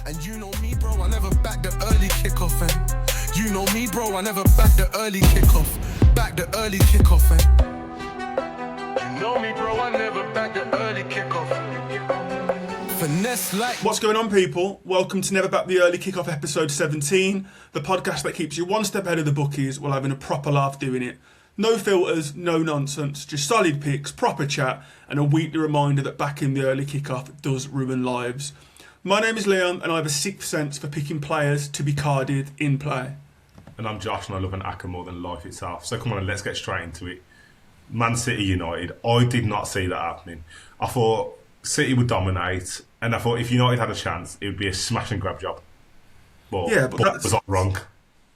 And you know me, bro, I never back the early kickoff. And you know me, bro, I never back the early kickoff. Back the early kickoff. And you know me, bro, I never back the early kickoff. Finesse like. What's going on, people? Welcome to Never Back the Early Kickoff episode 17, the podcast that keeps you one step ahead of the bookies while having a proper laugh doing it. No filters, no nonsense, just solid picks, proper chat, and a weekly reminder that backing the early kickoff does ruin lives. My name is Leon, and I have a sixth sense for picking players to be carded in play. And I'm Josh, and I love an ACCA more than life itself. So come on, let's get straight into it. Man City United, I did not see that happening. I thought City would dominate, and I thought if United had a chance, it would be a smash and grab job. But was I wrong?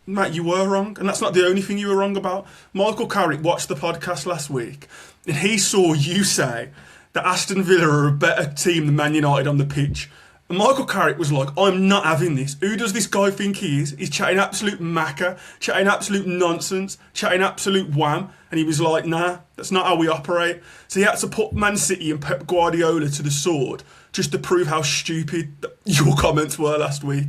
Matt, you were wrong, and that's not the only thing you were wrong about. Michael Carrick watched the podcast last week, and he saw you say that Aston Villa are a better team than Man United on the pitch. And Michael Carrick was like, I'm not having this. Who does this guy think he is? He's chatting absolute macca, chatting absolute nonsense, chatting absolute wham. And he was like, nah, that's not how we operate. So he had to put Man City and Pep Guardiola to the sword just to prove how stupid your comments were last week.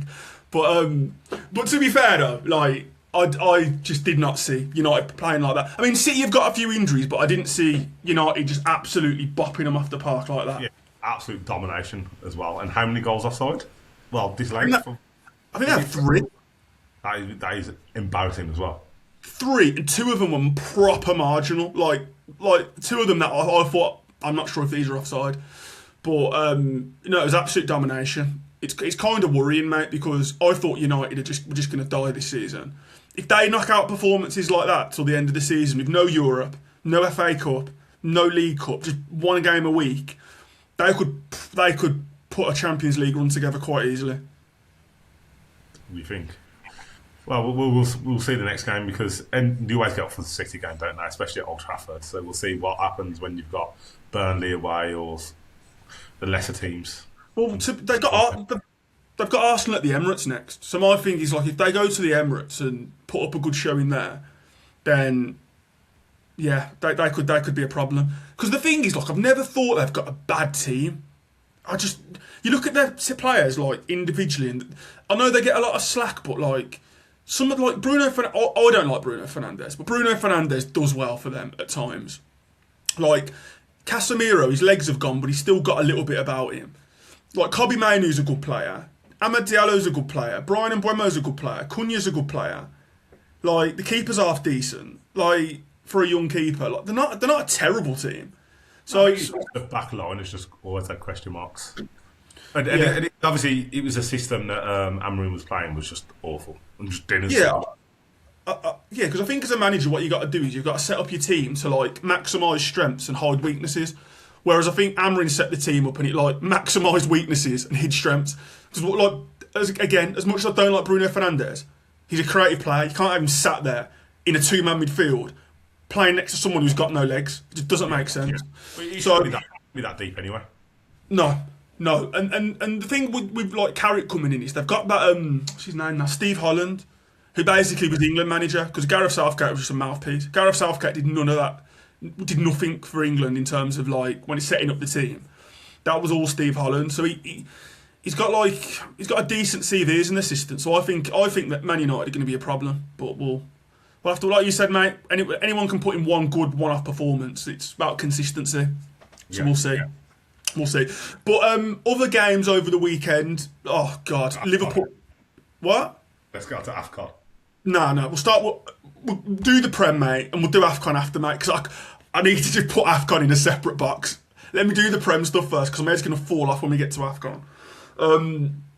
But to be fair though, like I just did not see United playing like that. I mean, City have got a few injuries, but I didn't see United just absolutely bopping them off the park like that. Yeah, absolute domination as well. And how many goals offside? Well, this late. I think they had 3. That is embarrassing as well. 3, and 2 of them were proper marginal. Like 2 of them that I thought, I'm not sure if these are offside, but it was absolute domination. It's kind of worrying, mate, because I thought United were just going to die this season. If they knock out performances like that till the end of the season with no Europe, no FA Cup, no League Cup, just one game a week, they could put a Champions League run together quite easily. We think. Well, we'll see the next game because you always get up for the City game, don't they? Especially at Old Trafford. So we'll see what happens when you've got Burnley away or the lesser teams. Well, they've got Arsenal at the Emirates next. So my thing is, like, if they go to the Emirates and put up a good showing there, then yeah, they could be a problem. Because the thing is, like, I've never thought they've got a bad team. You look at their players like individually, and I know they get a lot of slack, but like some of Bruno Fernandes. I don't like Bruno Fernandes, but Bruno Fernandes does well for them at times. Like Casemiro, his legs have gone, but he's still got a little bit about him. Like Kobbie Mainoo's a good player. Amad Diallo's a good player. Brian Mbeumo's a good player. Cunha's a good player. Like the keeper's half decent. Like for a young keeper, like they're not a terrible team. So the back line has just always had question marks. And obviously, it was a system that Amorim was playing was just awful and just didn't. Yeah, because I think as a manager, what you got to do is you've got to set up your team to like maximise strengths and hide weaknesses. Whereas I think Amorim set the team up and it like maximised weaknesses and hid strengths. Because as much as I don't like Bruno Fernandes, he's a creative player. You can't have him sat there in a 2-man midfield playing next to someone who's got no legs. It just doesn't make sense. Yeah. He shouldn't be that deep anyway. No. And the thing with like Carrick coming in is they've got that what's his name now, Steve Holland, who basically was the England manager because Gareth Southgate was just a mouthpiece. Gareth Southgate did none of that. Did nothing for England in terms of like when he's setting up the team. That was all Steve Holland. So he's got a decent CV as an assistant. So I think that Man United are going to be a problem. But we'll have to, like you said, mate. Anyone can put in one good one-off performance. It's about consistency. So we'll see. Yeah. We'll see. But other games over the weekend. Oh God, AFCON. Liverpool. What? Let's go to AFCON. No. We'll do the Prem, mate, and we'll do AFCON after, mate. Because I need to just put AFCON in a separate box. Let me do the Prem stuff first, because I'm just going to fall off when we get to AFCON.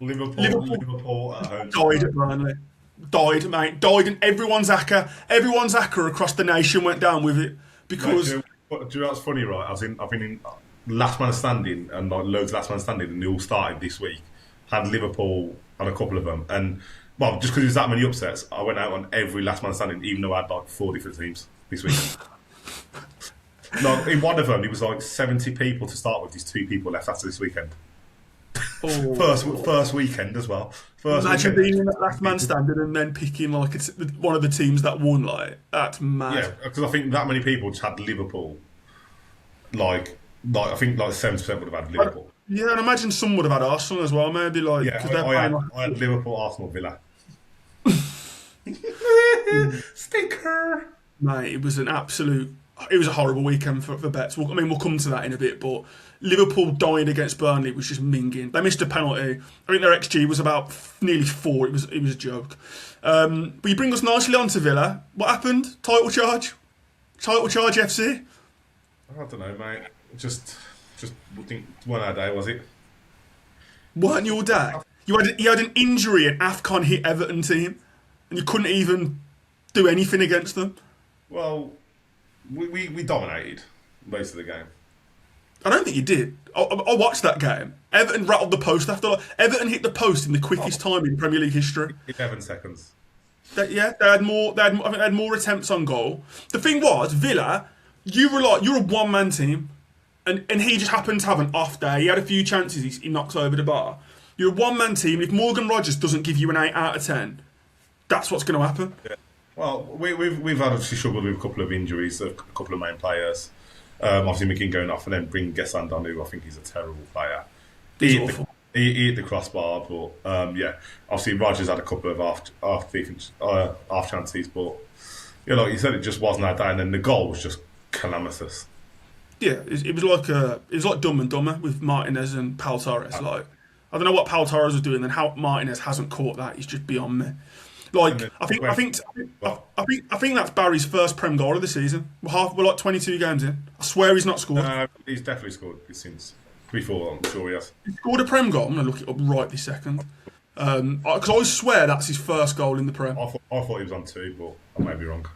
Liverpool at home. Died at Burnley. Died, mate. Died, and everyone's ACCA across the nation went down with it because. Mate, do you know what's funny, right? I've been in last man standing and like loads of last man standing, and they all started this week. Had Liverpool on a couple of them, and well, just because there's that many upsets, I went out on every last man standing, even though I had like 4 different teams this week. Like in one of them, it was like 70 people to start with. There's 2 people left after this weekend. Oh. First weekend as well. Imagine being in that last man standing and then picking like it's one of the teams that won. Like that's mad. Yeah, because I think that many people just had Liverpool. Like I think like 70% would have had Liverpool. Yeah, and I imagine some would have had Arsenal as well, maybe like Yeah, because they're playing. I had Liverpool, Arsenal, Villa. Stinker. Mate, it was an absolute. It was a horrible weekend for bets. I mean, we'll come to that in a bit, but Liverpool dying against Burnley was just minging. They missed a penalty. I think their XG was about nearly 4. It was a joke. But you bring us nicely on to Villa. What happened? Title charge FC. I don't know, mate. Just think one our day, was it? Weren't your day? You had an injury and AFCON hit Everton team, and you couldn't even do anything against them. Well, we dominated most of the game. I don't think you did. I watched that game. Everton rattled the post after. Everton hit the post in the quickest time in Premier League history. 11 seconds. They had more. I think they had more attempts on goal. The thing was, Villa, you're a one-man team, and he just happened to have an off day. He had a few chances. He knocks over the bar. You're a one-man team. If Morgan Rogers doesn't give you an 8 out of 10, that's what's going to happen. Yeah. Well, we've obviously struggled with a couple of injuries, a couple of main players. Obviously, McGinn going off, and then bring Gessan on, who I think he's a terrible player. He's awful. He hit the crossbar, but yeah, obviously Rogers had a couple of half chances, but like you said, it just wasn't our day, and then the goal was just calamitous. Yeah, it was like Dumb and Dumber with Martinez and Pau Torres. Like, I don't know what Pau Torres was doing, and how Martinez hasn't caught that is just beyond me. Like, I think that's Barry's first Prem goal of the season. We're like 22 games in. I swear he's not scored. He's definitely scored since before. I'm sure he has. He scored a Prem goal. I'm going to look it up right this second. Because I swear that's his first goal in the Prem. I thought he was on 2, but I may be wrong.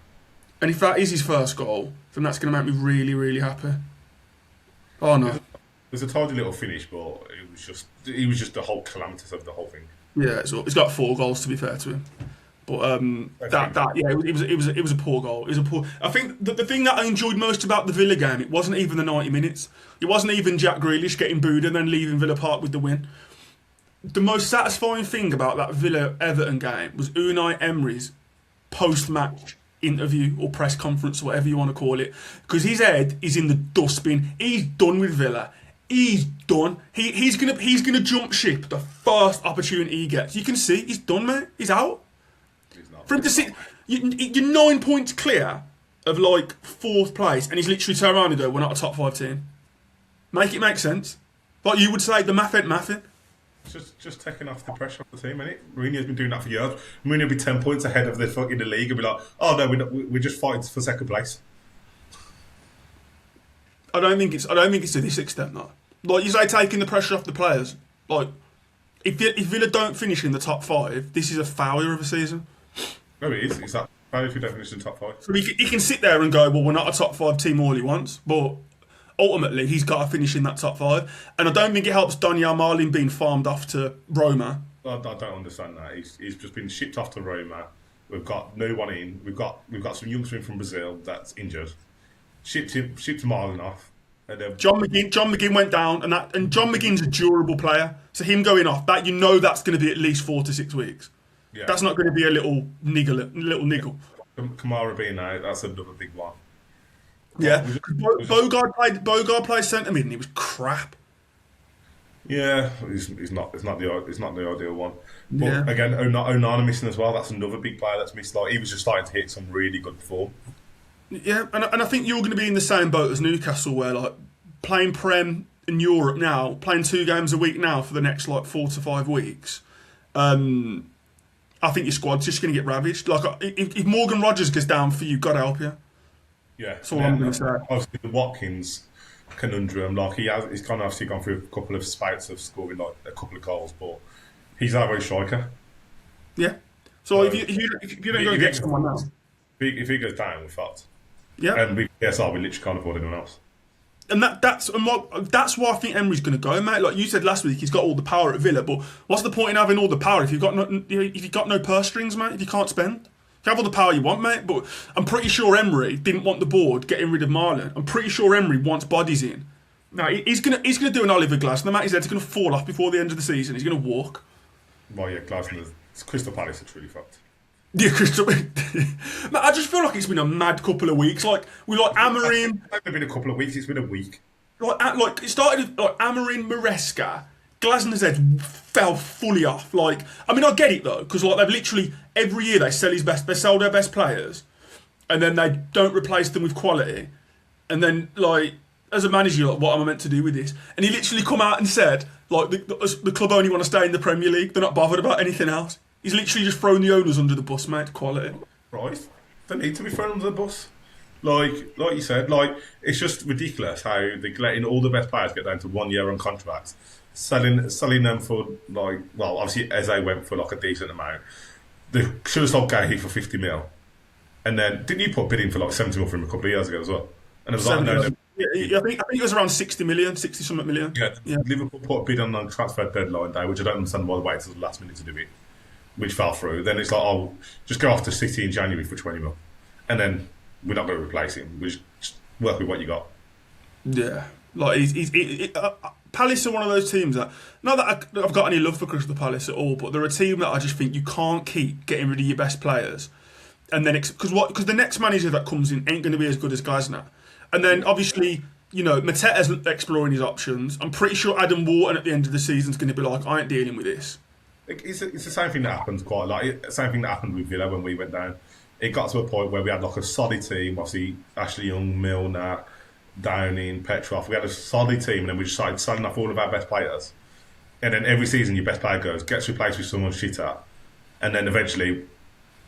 And if that is his first goal, then that's going to make me really, really happy. Oh no. It was a tidy little finish, but he was just the whole calamitous of the whole thing. Yeah, he's got 4 goals to be fair to him. But it was a poor goal. It was a poor. I think the thing that I enjoyed most about the Villa game, it wasn't even the 90 minutes. It wasn't even Jack Grealish getting booed and then leaving Villa Park with the win. The most satisfying thing about that Villa Everton game was Unai Emery's post-match interview or press conference, or whatever you want to call it, because his head is in the dustbin. He's done with Villa. He's done. He's gonna jump ship the first opportunity he gets. You can see he's done, mate. He's out. For him to sit, you're 9 points clear of like 4th place, and he's literally turned around and go, "We're not a top 5 team." Make it make sense. Like you would say, the math ain't mathing. Just taking off the pressure off the team, innit? Mourinho's been doing that for years. Mourinho will be 10 points ahead of the fucking the league and be like, "Oh no, we're just fighting for 2nd place." I don't think it's to this extent though. Like you say, taking the pressure off the players. Like if Villa don't finish in the top 5, this is a failure of a season. No, it is. It's that bad if you don't finish in top 5. So he can sit there and go, "Well, we're not a top 5 team all he wants," but ultimately he's got to finish in that top 5. And I don't think it helps Daniel Marlin being farmed off to Roma. I don't understand that. He's just been shipped off to Roma. We've got no one in. We've got some youngster in from Brazil that's injured. Shipped Marlin off. And John McGinn went down, and John McGinn's a durable player. So him going off, that's going to be at least 4 to 6 weeks. Yeah. That's not going to be a little niggle. Kamara being out, that's another big one. Yeah, Bogard played centre mid, and he was crap. Yeah, he's not the ideal one. But again, Onana missing as well. That's another big player that's missed. Like he was just starting to hit some really good form. Yeah, and I think you're going to be in the same boat as Newcastle, where like playing Prem in Europe now, playing 2 games a week now for the next like 4 to 5 weeks. I think your squad's just going to get ravaged. Like if Morgan Rogers goes down for you, God help you. Yeah, that's all I'm going to say. Obviously, the Watkins conundrum, like he's kind of obviously gone through a couple of spouts of scoring like a couple of goals, but he's our very striker. Yeah. So if you don't go get someone now, if he goes down, we're fucked. Yeah. And we literally can't afford anyone else. And that's why I think Emery's going to go, mate. Like you said last week, he's got all the power at Villa, but what's the point in having all the power if you've got no purse strings, mate? If you can't spend, you can have all the power you want, mate. But I'm pretty sure Emery didn't want the board getting rid of Marlon. I'm pretty sure Emery wants bodies in. Now he's gonna do an Oliver Glasner, mate. His head's going to fall off before the end of the season. He's going to walk. Well, yeah, Glasner's Crystal Palace are truly fucked. Yeah, Crystal. I just feel like it's been a mad couple of weeks. Like we like Amorim. It's not been a couple of weeks. It's been a week. like it started with, like Amarin, Maresca, Glasner's head fell fully off. Like, I mean, I get it though, because like they've literally every year they sell their best players, and then they don't replace them with quality, and then like as a manager, you're like, what am I meant to do with this? And he literally come out and said like the club only want to stay in the Premier League. They're not bothered about anything else. He's literally just thrown the owners under the bus, mate. Quality. Right? They need to be thrown under the bus. Like you said, like it's just ridiculous how they're letting all the best players get down to 1 year on contracts, selling them for like, well, obviously Eze went for like a decent amount. They should have sold Gahey for 50 mil, and then didn't you put a bid in for like 70 mil for him a couple of years ago as well? And it was like, no. I think it was around 60 something million. Yeah, Liverpool put a bid on transfer deadline day, which I don't understand why they waited till the last minute to do it, which fell through. Then it's like, oh, just go after City in January for 20 mil, and then we're not going to replace him. We just work with what you got. Yeah, like Palace are one of those teams that, not that I've got any love for Crystal Palace at all, but they're a team that I just think you can't keep getting rid of your best players, and then because the next manager that comes in ain't going to be as good as Glasner, and then obviously Mateta's exploring his options. I'm pretty sure Adam Wharton at the end of the season is going to be like, I ain't dealing with this. It's the same thing that happens quite a lot. Same thing that happened with Villa when we went down. It got to a point where we had like a solid team. Obviously, Ashley Young, Milner, Downing, Petrov. We had a solid team, and then we just started selling off all of our best players. And then every season, your best player gets replaced with someone shitter, and then eventually,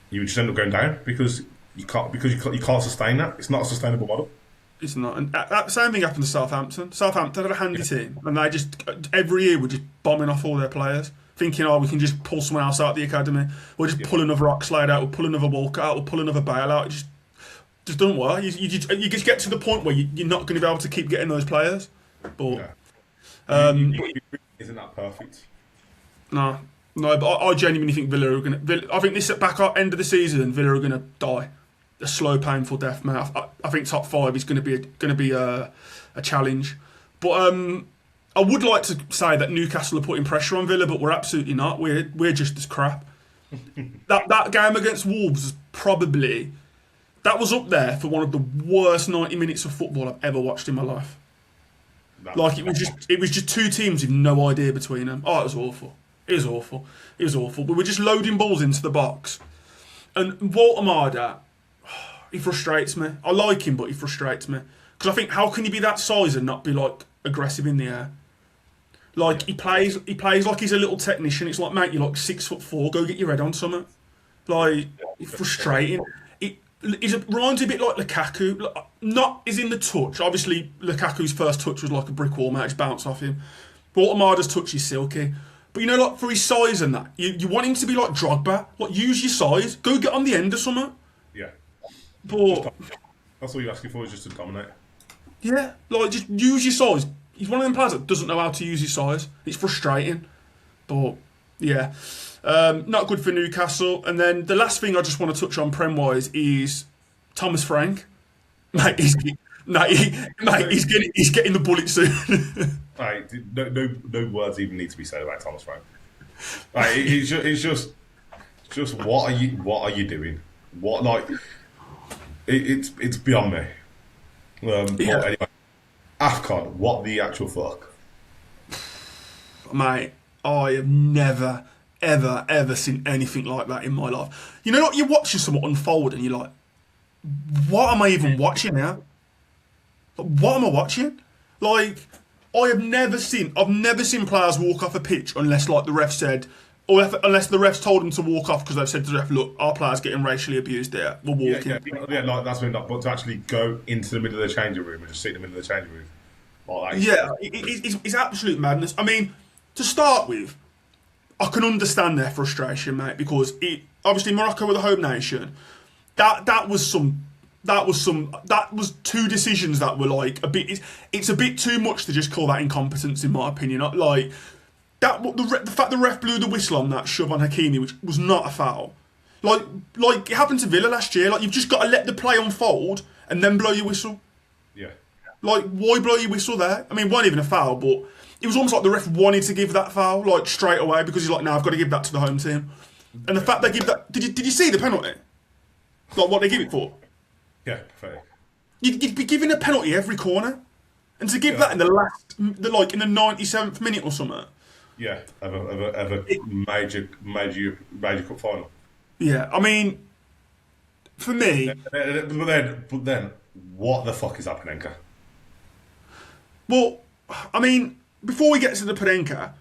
you just end up going down because you can't sustain that. It's not a sustainable model. It's not. And that same thing happened to Southampton. Southampton had a handy team, and they just every year were just bombing off all their players, thinking, we can just pull someone else out of the academy, or just pull another Oxlade out, or pull another Walker out, or pull another Bale out. It just doesn't work. You just get to the point where you're not going to be able to keep getting those players. But isn't that perfect? No, but I genuinely think Villa are going to. I think this at back end of the season, Villa are going to die a slow, painful death, mate. I think top 5 is going to be a challenge. But I would like to say that Newcastle are putting pressure on Villa, but we're absolutely not. We're just as crap. that game against Wolves was up there for one of the worst 90 minutes of football I've ever watched in my life. It was just two teams with no idea between them. It was awful. It was awful. We were just loading balls into the box, and Walter Marder, he frustrates me. I like him, but he frustrates me because I think, how can you be that size and not be like aggressive in the air? Like he plays like he's a little technician. It's like, mate, you're like 6'4". Go get your head on something. Like, it's frustrating. It reminds me a bit like Lukaku. Not is in the touch. Obviously, Lukaku's first touch was like a brick wall, mate. Just bounce off him. But Marder's touch is silky. But like for his size and that, you want him to be like Drogba. Like, use your size. Go get on the end of something. Yeah. But that's all you're asking for, is just to dominate. Yeah, like just use your size. He's one of them players that doesn't know how to use his size. It's frustrating. But yeah, not good for Newcastle. And then the last thing I just want to touch on Prem-wise is Thomas Frank. Mate, he's getting the bullet soon. Right, no words even need to be said about Thomas Frank. Right, it's just what are you doing? What, like, it's beyond me. But anyway, AFCON, what the actual fuck? Mate, I have never, ever seen anything like that in my life. You know, like, you're watching something unfold and you're like, what am I even watching now? Like, what am I watching? Like, I've never seen players walk off a pitch unless, like, the ref said, unless the refs told them to walk off because they've said to the ref, look, our player's getting racially abused there, we're walking. Yeah, like, that's really not, but to actually go into the middle of the changing room and just sit in the middle of the changing room. Like, it's absolute madness. I mean, to start with, I can understand their frustration, mate, because obviously Morocco were the home nation. That was two decisions that were like a bit. It's a bit too much to just call that incompetence, in my opinion. Like that, the fact the ref blew the whistle on that shove on Hakimi, which was not a foul. Like it happened to Villa last year. Like, you've just got to let the play unfold and then blow your whistle. Yeah. Like, why blow your whistle there? I mean, it wasn't even a foul, but it was almost like the ref wanted to give that foul, like, straight away, because he's like, no, I've got to give that to the home team. And the fact they give that... Did you see the penalty? Like, what they give it for? Yeah, fair. You'd be giving a penalty every corner. And to give that in in the 97th minute or something. Yeah, of a major cup final. Yeah, I mean, for me, But then, what the fuck is that Panenka? well, I mean, before we get to the Panenka,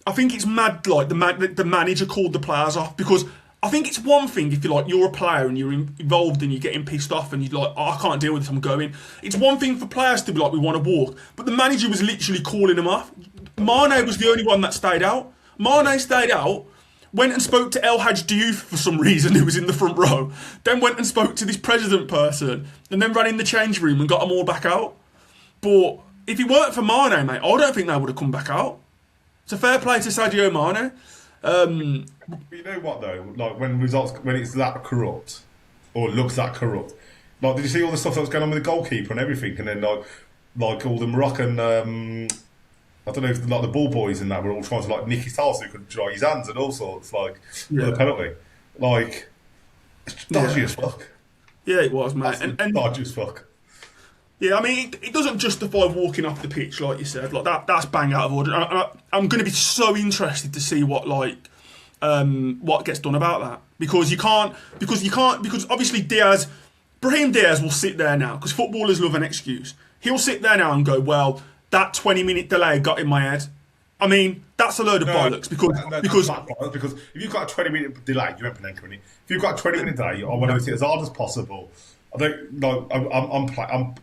I think it's mad. Like the manager called the players off because I think it's one thing if you're a player and you're involved and you're getting pissed off and you're like, oh, I can't deal with this, I'm going. It's one thing for players to be like, we want to walk, but the manager was literally calling them off. Mane was the only one that stayed out. Mane stayed out, went and spoke to El Hadj Diouf for some reason, who was in the front row, then went and spoke to this president person, and then ran in the change room and got them all back out. But if it weren't for Mane, mate, I don't think they would have come back out. It's a fair play to Sadio Mane. You know what though? Like when it's that corrupt, or looks that corrupt. Like, did you see all the stuff that was going on with the goalkeeper and everything? And then like all the Moroccan, I don't know if like the ball boys and that were all trying to like nick his towel so he could dry his hands and all sorts, like for the penalty. Like, it's dodgy as fuck. Yeah, it was, mate. And dodgy as fuck. Yeah, I mean, it doesn't justify walking off the pitch, like you said. Like that's bang out of order. I'm going to be so interested to see what gets done about that because obviously Brahim Diaz will sit there now because footballers love an excuse. He'll sit there now and go, well, that 20-minute delay got in my head. I mean, that's a load of bollocks because if you've got a 20-minute delay, you won't Panenka in it. If you've got a 20-minute delay, I want to hit it as hard as possible. I don't like.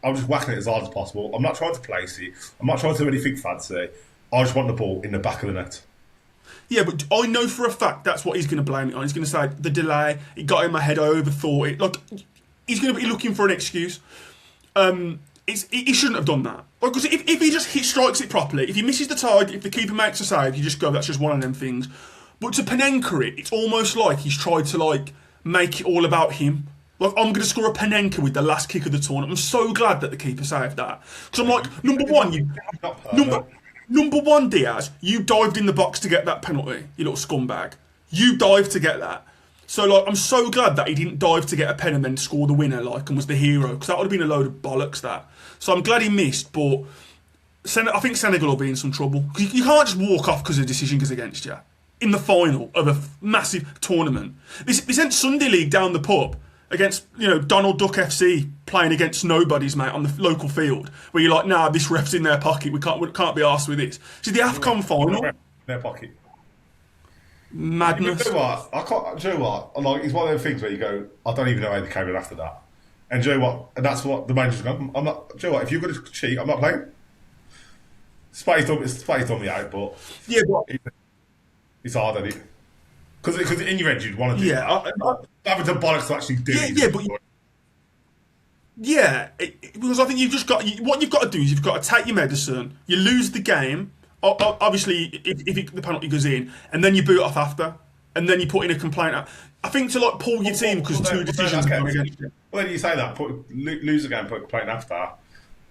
I'm just whacking it as hard as possible. I'm not trying to place it. I'm not trying to do anything fancy. I just want the ball in the back of the net. Yeah, but I know for a fact that's what he's going to blame it on. He's going to say the delay. It got in my head. I overthought it. Like he's going to be looking for an excuse. He shouldn't have done that. Because if he just strikes it properly, if he misses the target, if the keeper makes a save, you just go, that's just one of them things. But to Panenka it, it's almost like he's tried to make it all about him. Like, I'm going to score a Panenka with the last kick of the tournament. I'm so glad that the keeper saved that. Because I'm like, number one, Diaz, you dived in the box to get that penalty, you little scumbag. You dived to get that. So, I'm so glad that he didn't dive to get a pen and then score the winner, and was the hero. Because that would have been a load of bollocks, that. So I'm glad he missed, but I think Senegal will be in some trouble. Because you can't just walk off because a decision goes against you. In the final of a massive tournament. They sent Sunday League down the pub against, Donald Duck FC playing against nobodies, mate, on the local field, where you're like, nah, this ref's in their pocket, we can't be arsed with this. See, the AFCON final... Their pocket. Madness. You know what? Do you know what? Like, it's one of those things where you go, I don't even know how they came in after that. And do you know what? And that's what the manager's gone, I'm not... Do you know what? If you're going to cheat, I'm not playing. Spade's done me out, but... Yeah, but... It's hard, isn't it? Because in your head, you'd want to do having the bollocks to actually do it. Because I think you've just got... What you've got to do is you've got to take your medicine, you lose the game, obviously, if the penalty goes in, and then you boot off after, and then you put in a complaint. I think to, pull your team because two decisions have gone against you. Well, then you say that, lose the game, put a complaint after.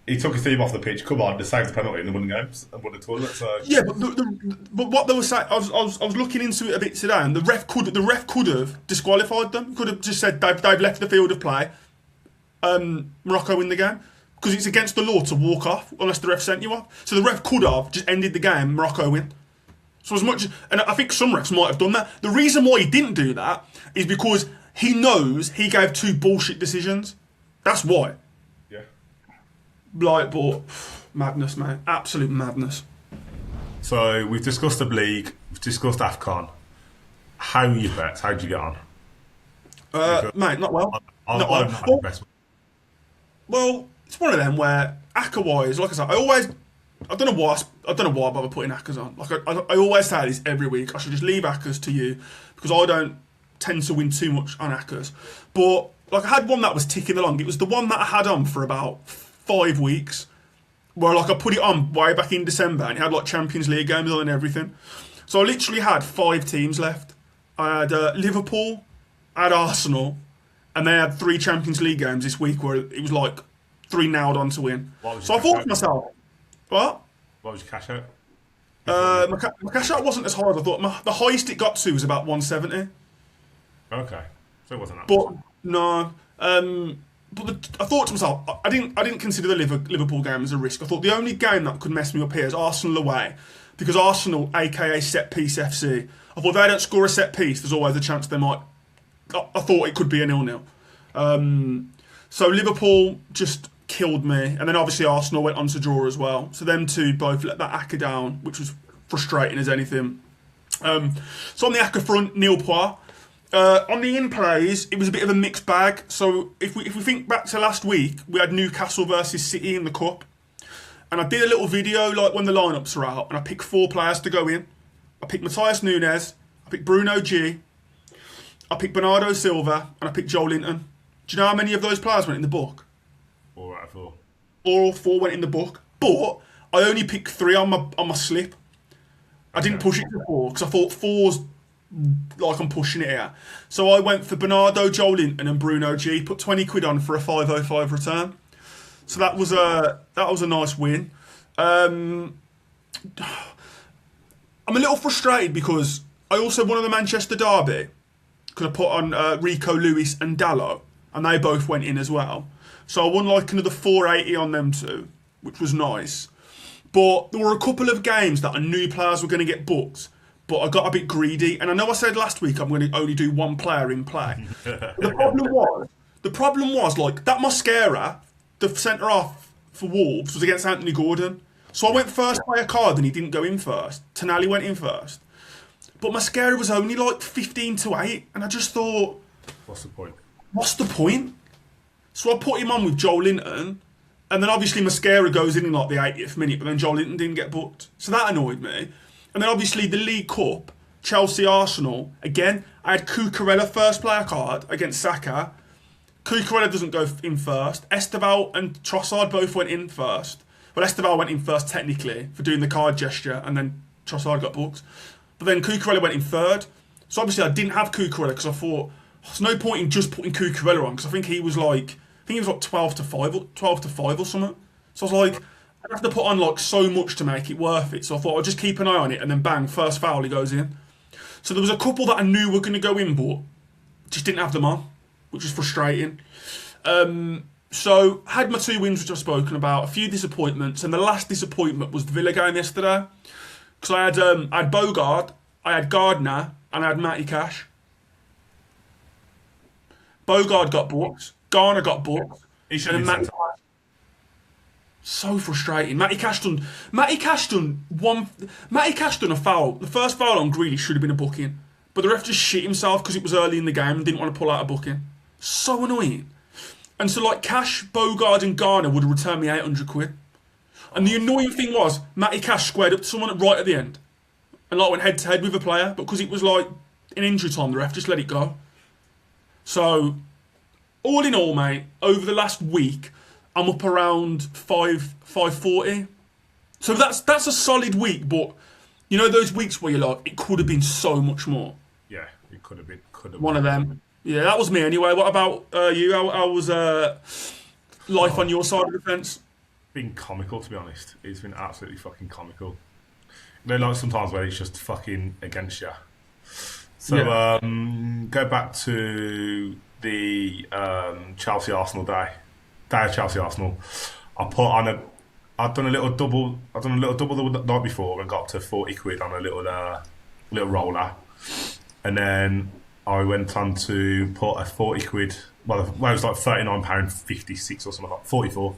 He took his team off the pitch. Come on, they saved the penalty and they won the games and won the tournament. So yeah, but what they were saying, I was looking into it a bit today, and the ref could have disqualified them. Could have just said they've left the field of play. Morocco win the game because it's against the law to walk off unless the ref sent you off. So the ref could have just ended the game. Morocco win. So as much, and I think some refs might have done that. The reason why he didn't do that is because he knows he gave two bullshit decisions. That's why. But madness, mate. Absolute madness. So we've discussed the league, we've discussed AFCON. How are your bets? How'd you get on? Mate, not well. Not well. Well, it's one of them where ACCA-wise, like I said, I don't know why I bother putting ACCAs on. Like I always say this every week. I should just leave ACCAs to you because I don't tend to win too much on ACCAs. But I had one that was ticking along. It was the one that I had on for about 5 weeks, where I put it on way back in December, and it had Champions League games on and everything. So I literally had 5 teams left. I had Liverpool, I had Arsenal, and they had 3 Champions League games this week where it was 3 nailed on to win. So I thought to myself, what? What was your cash out? My cash out wasn't as high as I thought. The highest it got to was about 170. Okay, so it wasn't that But much. no, I thought to myself, I didn't consider the Liverpool game as a risk. I thought the only game that could mess me up here is Arsenal away, because Arsenal, aka set piece FC, I thought if they don't score a set piece, there's always a chance they might. I thought it could be a 0-0. So Liverpool just killed me, and then obviously Arsenal went on to draw as well. So them two both let that Aka down, which was frustrating as anything. So on the Aka front, nil point. On the in-plays, it was a bit of a mixed bag. So if we think back to last week, we had Newcastle versus City in the Cup. And I did a little video like when the lineups are out, and I picked 4 players to go in. I picked Matthias Nunes, I picked Bruno G, I picked Bernardo Silva, and I picked Joe Linton. Do you know how many of those players went in the book? 4 out of 4. All 4 went in the book. But I only picked 3 on my slip. I didn't push it to 4, because I thought 4's like I'm pushing it here. So I went for Bernardo, Joe Linton and Bruno G, put 20 quid on for a 505 return. So that was a nice win. I'm a little frustrated because I also won on the Manchester derby, because I put on Rico Lewis and Dallo, and they both went in as well. So I won like another 480 on them too, which was nice. But there were a couple of games that I knew players were going to get booked, but I got a bit greedy. And I know I said last week I'm going to only do 1 player in play. The problem was like that Mosquera, the centre half for Wolves, was against Anthony Gordon. So I went first by a card and he didn't go in first. Tonali went in first. But Mosquera was only like 15-8, and I just thought, what's the point? What's the point? So I put him on with Joe Linton, and then obviously Mosquera goes in like the 80th minute, but then Joe Linton didn't get booked. So that annoyed me. And then obviously the League Cup, Chelsea-Arsenal, again, I had Cucurella first player card against Saka. Cucurella doesn't go in first. Esteval and Trossard both went in first. Well, Esteval went in first technically for doing the card gesture, and then Trossard got booked. But then Cucurella went in third. So obviously I didn't have Cucurella because I thought there's no point in just putting Cucurella on, because I think he was like 12 to 5 or something. So I was like, I'd have to put on like so much to make it worth it. So I thought I'd just keep an eye on it, and then bang, first foul, he goes in. So there was a couple that I knew were going to go in, but just didn't have them on, which was frustrating. So had my 2 wins, which I've spoken about, a few disappointments, and the last disappointment was the Villa game yesterday. Because I had Bogard, I had Gardner, and I had Matty Cash. Bogard got booked, Garner got booked, He should and have then been Matty. So frustrating. Matty Cash done a foul. The first foul on Greeley should have been a booking, but the ref just shit himself because it was early in the game and didn't want to pull out a booking. So annoying. And so like Cash, Bogard, and Garner would have returned me 800 quid. And the annoying thing was, Matty Cash squared up to someone right at the end, and like went head to head with a player, but because it was like in injury time, the ref just let it go. So, all in all, mate, over the last week, I'm up around 540. So that's a solid week, but you know those weeks where you're like, it could have been so much more. Yeah, it could have been. One of them. Yeah, that was me anyway. What about you? How was life on your side of the fence? Been comical, to be honest. It's been absolutely fucking comical. You know, like sometimes where it's just fucking against you. So Yeah. Go back to the Chelsea Arsenal day of Chelsea Arsenal. I'd done a little double the night before and got up to 40 quid on a little roller, and then I went on to put a 40 quid. Well, it was like £39.56 or something like 44.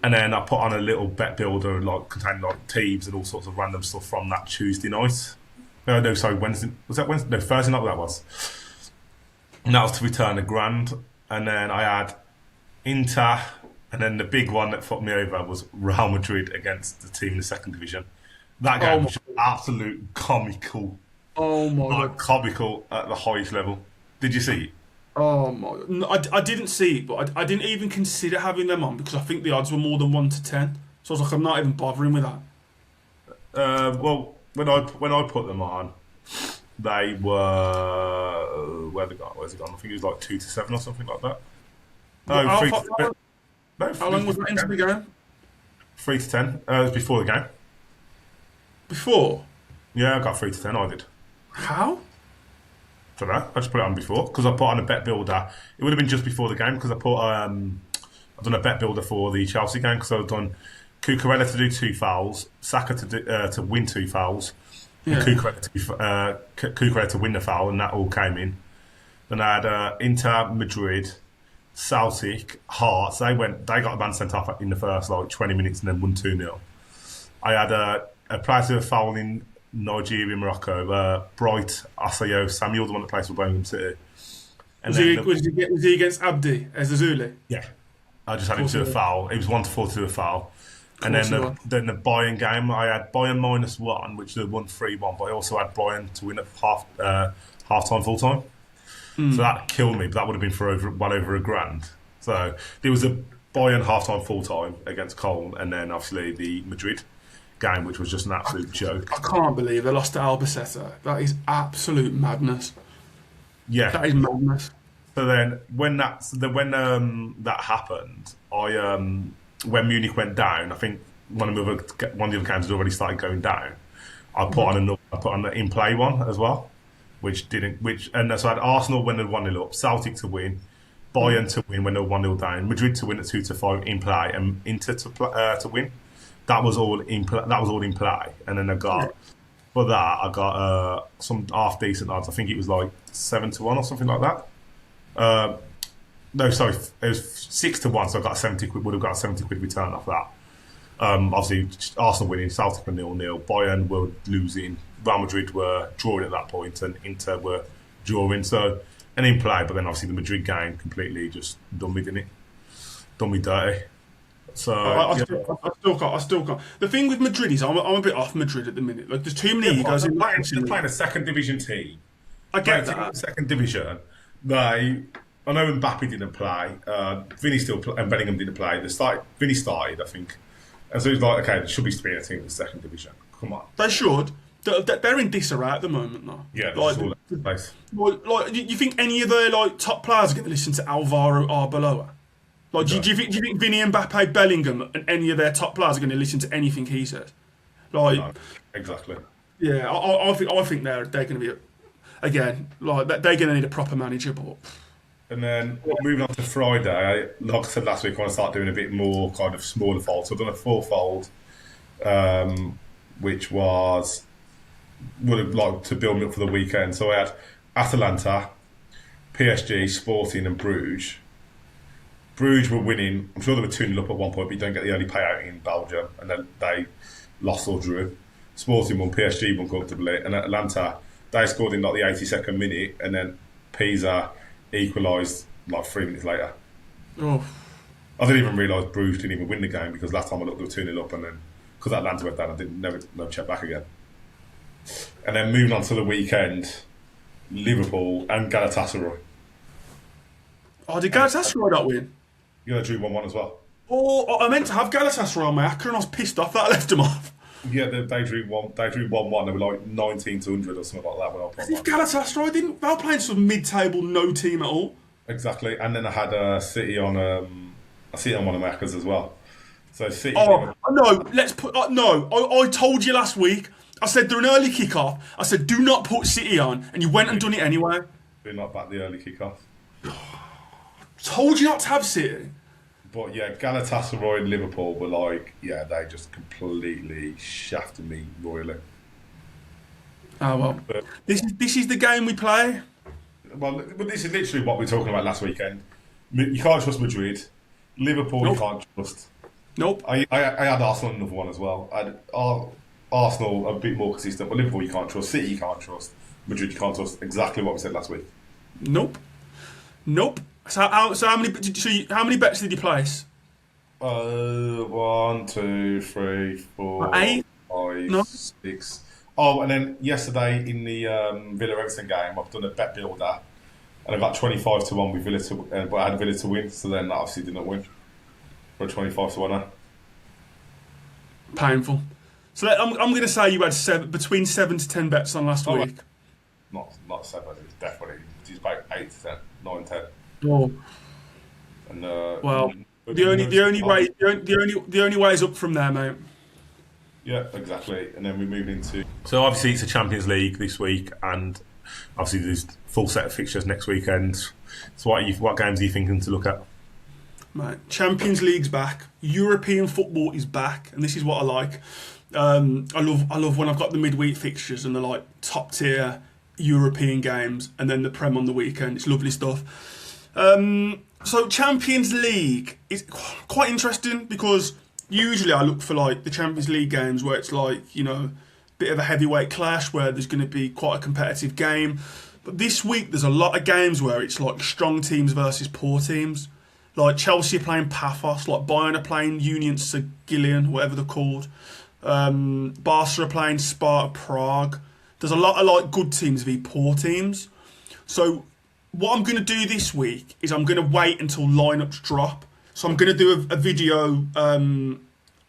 And then I put on a little bet builder, like containing like teams and all sorts of random stuff from that Tuesday night. No, sorry, Wednesday. Was that Wednesday? No, Thursday night that was. And that was to return £1,000. And then I had Inter, and then the big one that fucked me over was Real Madrid against the team in the second division. That game was absolute comical. Oh my God. Comical at the highest level. Did you see it? Oh my! No, I didn't see it, but I didn't even consider having them on because I think the odds were more than 1 to 10. So I was like, I'm not even bothering with that. Well, when I put them on, they were where's it gone? I think it was like 2 to 7 or something like that. No, How long was that into the game? 3 to 10. It was before the game. Before? Yeah, I got 3 to 10. I did. How? don't know. I just put it on before because I put on a bet builder. It would have been just before the game because I put I've done a bet builder for the Chelsea game because I've done Cucurella to do 2 fouls, Saka to win 2 fouls, and Cucurella to win the foul, and that all came in. Then I had Inter, Madrid, Celtic, Hearts. They got a man sent off in the first 20 minutes and then won 2-0. I had a player to a foul in Nigeria, Morocco, Bright Asayo Samuel, the one that plays for Birmingham City. And was he against Abdi Ezazuli? Yeah. I just had him to a foul. It was 1-4 to a foul. And then the Bayern game, I had Bayern -1, which they won 3-1, but I also had Bayern to win at half-time, full-time. So that killed me, but that would have been for well over £1,000. So there was a Bayern half-time, full-time against Cologne, and then obviously the Madrid game, which was just an absolute joke. I can't believe they lost to Albacete. That is absolute madness. Yeah. That is madness. So then when that happened, when Munich went down, I think one of the other games had already started going down. I put on the in play one as well, and so I had Arsenal when they were 1-0 up, Celtic to win, Bayern to win when they were 1-0 down, Madrid to win at 2-5 in play, and Inter to win. That was all in play, and then I got some half decent odds. I think it was 7-1 or something like that. No, sorry, it was 6-1, so I got 70 quid. Would have got a 70 quid return off that. Obviously, Arsenal winning, Celtic were 0-0, Bayern were losing, Real Madrid were drawing at that point, and Inter were drawing. So an in play, but then obviously the Madrid game completely just done me, didn't it? Done me dirty. So I still can't. The thing with Madrid is I'm a bit off Madrid at the minute. There's too many egos in They're playing a second division team. I get that. Second division. I know Mbappe didn't play. Vinny and Bellingham didn't play. Vinny started, I think. And so it's okay, there should be a team in the second division. Come on. They should. They're in disarray at the moment, though. Yeah, that's all over the place. You think any of their top players are going to listen to Alvaro Arbeloa? Do you think Vinny, Mbappe, Bellingham, and any of their top players are going to listen to anything he says? No, exactly. Yeah, I think they're going to be again they're going to need a proper manager, but. And then moving on to Friday, like I said last week, I want to start doing a bit more kind of smaller folds. So I've done a 4-fold, which would have to build me up for the weekend. So I had Atalanta, PSG, Sporting, and Bruges. Bruges were winning. I'm sure they were 2-0 up at one point, but you don't get the early payout in Belgium, and then they lost or drew. Sporting won, PSG won comfortably, and Atalanta, they scored in the 82nd minute, and then Pisa equalised 3 minutes later. Oh. I didn't even realise Bruges didn't even win the game because last time I looked, they were 2-0 up, and then because Atlanta went down, I didn't never check back again. And then moving on to the weekend, Liverpool and Galatasaray. Oh, did Galatasaray not win? Yeah, they drew 1-1 as well. Oh, I meant to have Galatasaray on my acca and I was pissed off that I left them off. Yeah, they drew 1-1. They were 19-100 or something like that when I put If Galatasaray they were playing some mid-table no team at all. Exactly, and then I had City on one of my accas as well. So City. Oh no! I told you last week. I said they're an early kick-off. I said do not put City on, and you went and done it anyway. Do not back the early kick-off. Told you not to have City. But yeah, Galatasaray and Liverpool were they just completely shafted me royally. Oh well, this is the game we play. Well, this is literally what we were talking about last weekend. You can't trust Madrid. Liverpool, Nope. You can't trust. Nope. I had Arsenal another one as well. I had Arsenal a bit more consistent, but Liverpool you can't trust. City you can't trust. Madrid you can't trust. Exactly what we said last week. Nope. So how many bets did you place? 1, 2, 3, 4, 8, 5, 6. Oh, and then yesterday in the Villa Everton game, I've done a bet builder, and I got 25-1 with Villa but I had Villa to win, so then that obviously didn't win. For a 25-1. Painful. So I'm going to say you had between 7 to 10 bets on last week. Not 7. It's definitely about 8 to 10, 9, 10. Oh. And well, the only way is up from there, mate. Yeah, exactly. And then we move into. So obviously it's a Champions League this week, and obviously there's full set of fixtures next weekend. So what games are you thinking to look at? Mate, Champions League's back. European football is back, and this is what I like. I love when I've got the midweek fixtures and they're like top tier European games, and then the Prem on the weekend. It's lovely stuff. So Champions League is quite interesting because usually I look for like the Champions League games where it's like, you know, bit of a heavyweight clash where there's going to be quite a competitive game. But this week there's a lot of games where it's like strong teams versus poor teams. Like Chelsea are playing Paphos, like Bayern are playing Union St-Gillian, whatever they're called. Barca are playing Sparta Prague. There's a lot of like good teams v poor teams. So what I'm going to do this week is I'm going to wait until lineups drop. So I'm going to do a video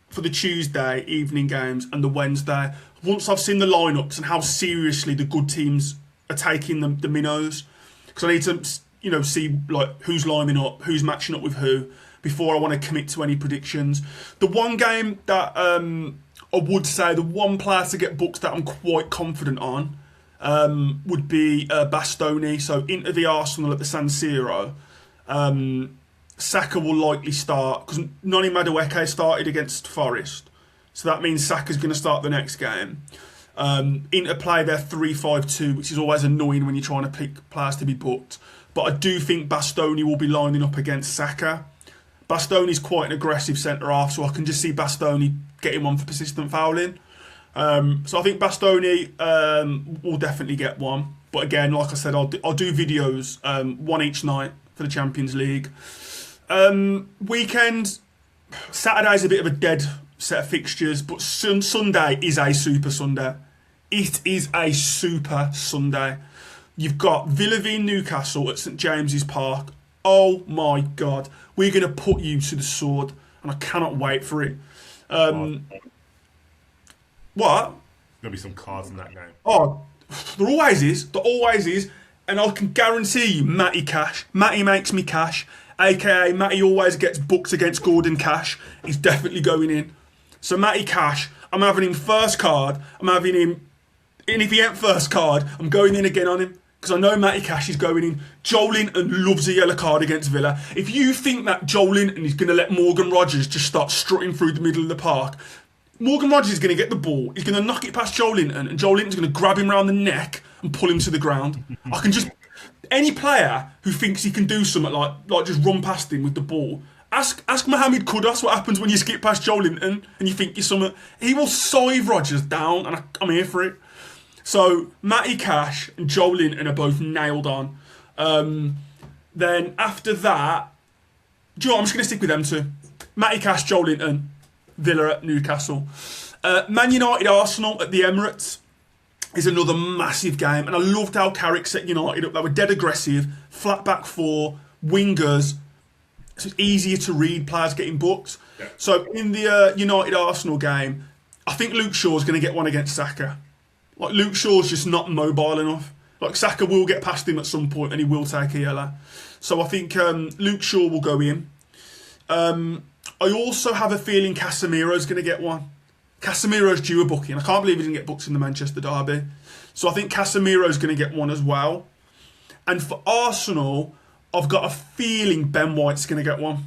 for the Tuesday evening games and the Wednesday. Once I've seen the lineups and how seriously the good teams are taking the minnows, because I need to, you know, see like who's lining up, who's matching up with who, before I want to commit to any predictions. The one game that I would say, the one player to get booked that I'm quite confident on would be Bastoni. So Inter v Arsenal at the San Siro. Saka will likely start because Noni Madueke started against Forest. So that means Saka's going to start the next game. Inter play their 3-5-2, which is always annoying when you're trying to pick players to be booked. But I do think Bastoni will be lining up against Saka. Bastoni's quite an aggressive centre-half, so I can just see Bastoni getting one for persistent fouling. So I think Bastoni will definitely get one. But again, like I said, I'll do videos, one each night for the Champions League. Weekend, Saturday's a bit of a dead set of fixtures, but Sunday is a super Sunday. It is a super Sunday. You've got Villa v Newcastle at St James's Park. Oh my God. We're going to put you to the sword, and I cannot wait for it. What? There'll be some cards in that game. Oh, there always is. There always is. And I can guarantee you, Matty Cash. Matty makes me cash. AKA, Matty always gets booked against Gordon Cash. He's definitely going in. So Matty Cash, I'm having him first card. I'm having him... And if he ain't first card, I'm going in again on him. Because I know Matty Cash is going in. Joelinton loves a yellow card against Villa. If you think that Joelinton is going to let Morgan Rogers just start strutting through the middle of the park, Morgan Rogers is going to get the ball. He's going to knock it past Joelinton, and Joelinton's going to grab him around the neck and pull him to the ground. I can just... Any player who thinks he can do something like just run past him with the ball, ask Mohamed Kudus what happens when you skip past Joelinton and you think you're something. He will sieve Rogers down, and I'm here for it. So Matty Cash and Joelinton are both nailed on. Then after that, do you know what? I'm just going to stick with them two. Matty Cash, Joelinton, Villa at Newcastle. Man United Arsenal at the Emirates is another massive game, and I loved how Carrick set United up. They were dead aggressive, flat back four, wingers. So it's easier to read players getting booked. Yeah. So in the United Arsenal game, I think Luke Shaw's going to get one against Saka. Like, Luke Shaw's just not mobile enough. Like, Saka will get past him at some point and he will take a yellow. So I think Luke Shaw will go in. I also have a feeling Casemiro's going to get one. Casemiro's due a booking. I can't believe he didn't get booked in the Manchester derby. So I think Casemiro's going to get one as well. And for Arsenal, I've got a feeling Ben White's going to get one.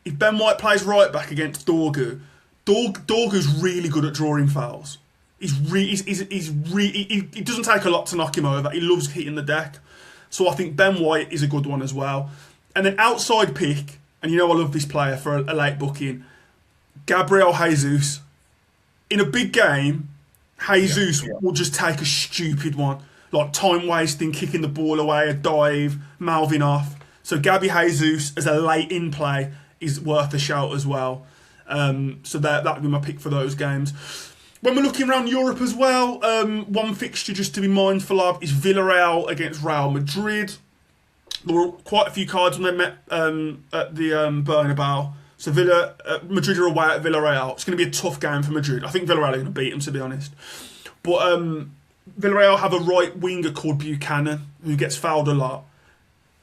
If Ben White plays right back against Dorgu, Dorgu's really good at drawing fouls. He doesn't take a lot to knock him over. He loves hitting the deck. So I think Ben White is a good one as well. And then outside pick, and you know I love this player for a late booking, Gabriel Jesus. In a big game, Jesus will just take a stupid one. Like time wasting, kicking the ball away, a dive, mouthing off. So Gabby Jesus as a late in play is worth a shout as well. So that would be my pick for those games. When we're looking around Europe as well, one fixture just to be mindful of is Villarreal against Real Madrid. There were quite a few cards when they met at the Bernabeu. So Madrid are away at Villarreal. It's going to be a tough game for Madrid. I think Villarreal are going to beat them, to be honest. But Villarreal have a right winger called Buchanan who gets fouled a lot.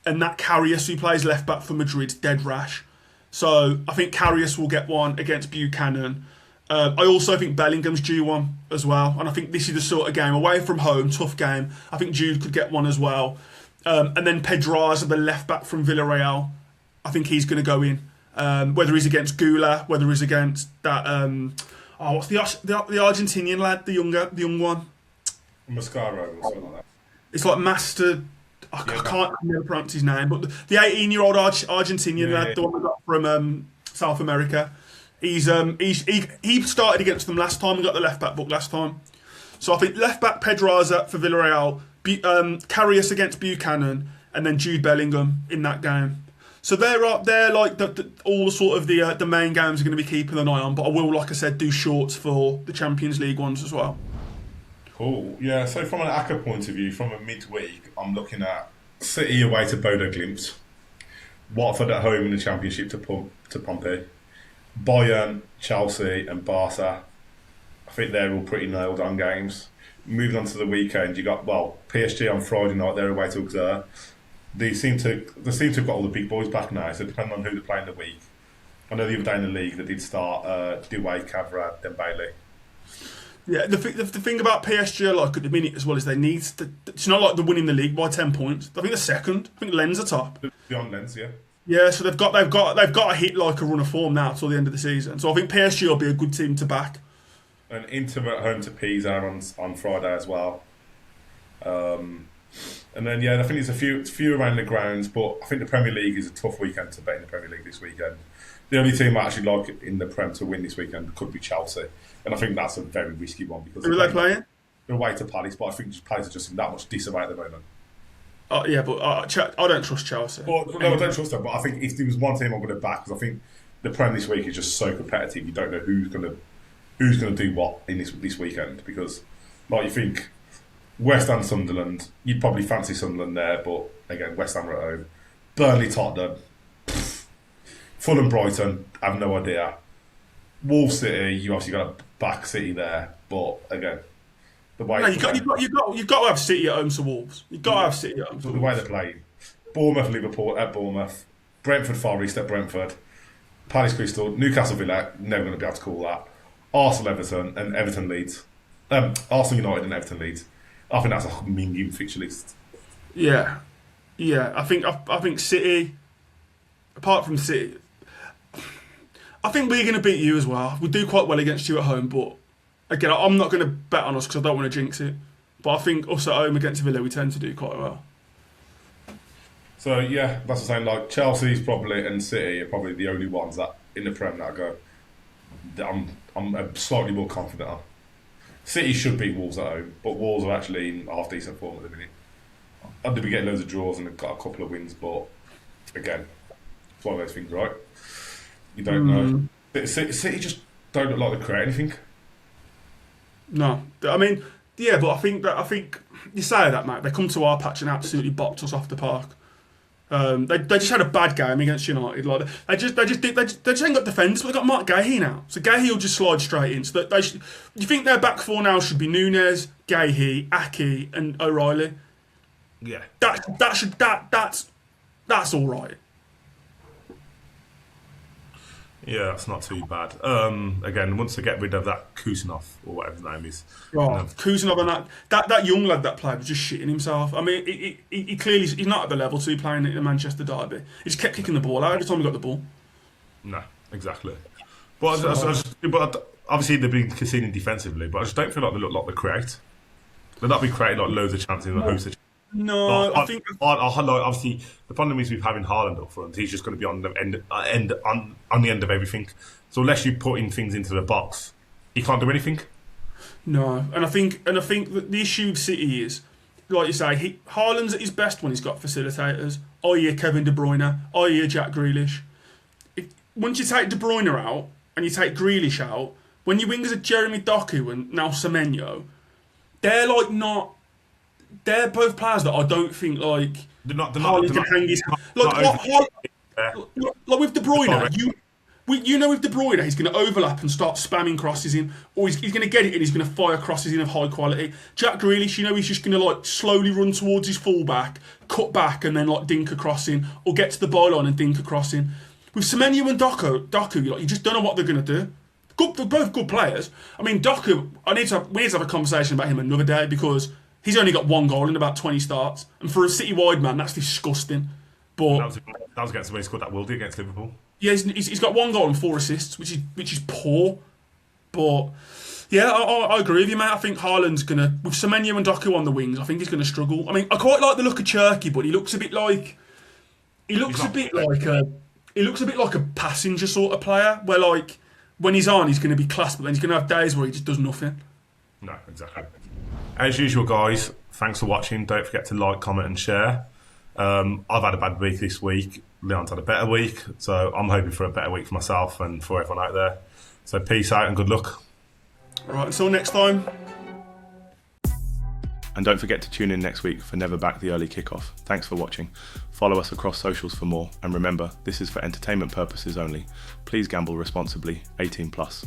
And that Karius, who plays left back for Madrid, dead rash. So I think Karius will get one against Buchanan. I also think Bellingham's due one as well, and I think this is the sort of game away from home, tough game. I think Jude could get one as well, and then Pedraza, the left back from Villarreal, I think he's going to go in. Whether he's against Gula, whether he's against that. What's the Argentinian lad, the young one? Mascaro or something like that. It's like Master. I can't never pronounce his name, but the 18-year-old Argentinian lad, the one we got from South America. He started against them last time and got the left back book last time. So I think left back Pedraza for Villarreal, Karius against Buchanan, and then Jude Bellingham in that game. So they're like all the sort of the main games are going to be keeping an eye on. But I will, like I said, do shorts for the Champions League ones as well. Cool. Yeah. So from an ACCA point of view, from a midweek, I'm looking at City away to Bodo Glimt, Watford at home in the Championship to Pompey, Bayern, Chelsea and Barca. I think they're all pretty nailed on games. Moving on to the weekend, you got PSG on Friday night. They're away to Auxerre. They seem to have got all the big boys back now. So depending on who they're playing the week, I know the other day in the league they did start Douay, Cavra, Dembele. Yeah, the thing about PSG, like at the minute as well, is they need to, it's not like they're winning the league by 10 points. I think they're second. I think Lens are top. Beyond Lens, yeah. Yeah, so they've got to hit like a run of form now till the end of the season. So I think PSG will be a good team to back. And Inter at home to Pisa on Friday as well. And then I think there's a few around the grounds, but I think the Premier League is a tough weekend to bet in the Premier League this weekend. The only team I actually like in the Prem to win this weekend could be Chelsea, and I think that's a very risky one because who are they playing? They're away to Palace, but I think Palace are just in that much disarray at the moment. Yeah, but I don't trust Chelsea. Well, no, I don't trust them. But I think if there was one team I'm going to back, because I think the Prem this week is just so competitive. You don't know who's going to do what in this weekend, because like you think West Ham, Sunderland, you'd probably fancy Sunderland there, but again West Ham are at home. Burnley, Tottenham, Fulham, Brighton, I have no idea. Wolves City, you obviously got to back City there, but again, the way you've got to have City at home to Wolves. You've got to have City at home to Wolves. The way they're playing, Bournemouth, Liverpool at Bournemouth, Brentford, Forest at Brentford, Palace, Crystal, Newcastle, Villa, never going to be able to call that. Arsenal, Everton, and Everton Leeds. Arsenal, United, and Everton Leeds. I think that's a minging fixture list. Yeah. I think City. Apart from City, I think we're going to beat you as well. We do quite well against you at home, but again, I'm not going to bet on us because I don't want to jinx it. But I think us at home against Villa, we tend to do quite well. So yeah, that's the same. Like Chelsea's probably and City are probably the only ones that in the Prem that I go. I'm slightly more confident on. City should beat Wolves at home, but Wolves are actually in half decent form at the minute. I did be getting loads of draws and they've got a couple of wins, but again, it's one of those things, right? You don't know. City just don't look like they create anything. No, I mean, yeah, but I think you say that, mate. They come to our patch and absolutely bopped us off the park. They just had a bad game against United. Like they just ain't got defenders, but they got Mark Gahey now. So Gahey will just slide straight in. So you think their back four now should be Nunes, Gahey, Aki, and O'Reilly? Yeah, that's all right. Yeah, that's not too bad. Again, once they get rid of that Kusanov or whatever his name is, Kusanov and that young lad that played was just shitting himself. I mean, he clearly he's not at the level to be playing in the Manchester derby. He just kept kicking the ball out every time he got the ball. No, exactly. But but obviously they've been conceding defensively, but I just don't feel like they look like they create. They're not been creating like loads of chances and hosts of chances. No, I think obviously the problem is with having Haaland up front. He's just going to be on the end of everything. So unless you put in things into the box, he can't do anything. No, and I think that the issue with City is, like you say, Haaland's at his best when he's got facilitators, i.e. Kevin De Bruyne, i.e. Jack Grealish. Once you take De Bruyne out and you take Grealish out, when your wingers are Jeremy Doku and now Semenyo, they're both players that I don't think like Haaland can hang his like with De Bruyne. You know with De Bruyne, he's going to overlap and start spamming crosses in, or he's going to get it and he's going to fire crosses in of high quality. Jack Grealish, he's just going to like slowly run towards his fullback, cut back, and then like dink a crossing, or get to the byline and dink a crossing. With Semenyo and Doku, like you just don't know what they're going to do. Good, they're both good players. I mean, Doku, we need to have a conversation about him another day because he's only got 1 goal in about 20 starts. And for a City-wide man, that's disgusting. But that was against when he scored that worldie against Liverpool. yeah, he's got 1 goal and 4 assists, which is poor. But yeah, I agree with you, mate. I think Haaland's gonna, with Semenyo and Doku on the wings, I think he's gonna struggle. I mean, I quite like the look of Cherky, but he looks a bit like a passenger sort of player, where like when he's on, he's gonna be class, but then he's gonna have days where he just does nothing. No, exactly. As usual, guys, thanks for watching. Don't forget to like, comment, and share. I've had a bad week this week. Leon's had a better week, so I'm hoping for a better week for myself and for everyone out there. So peace out and good luck. All right, until next time. And don't forget to tune in next week for Never Back the Early Kickoff. Thanks for watching. Follow us across socials for more. And remember, this is for entertainment purposes only. Please gamble responsibly. 18+.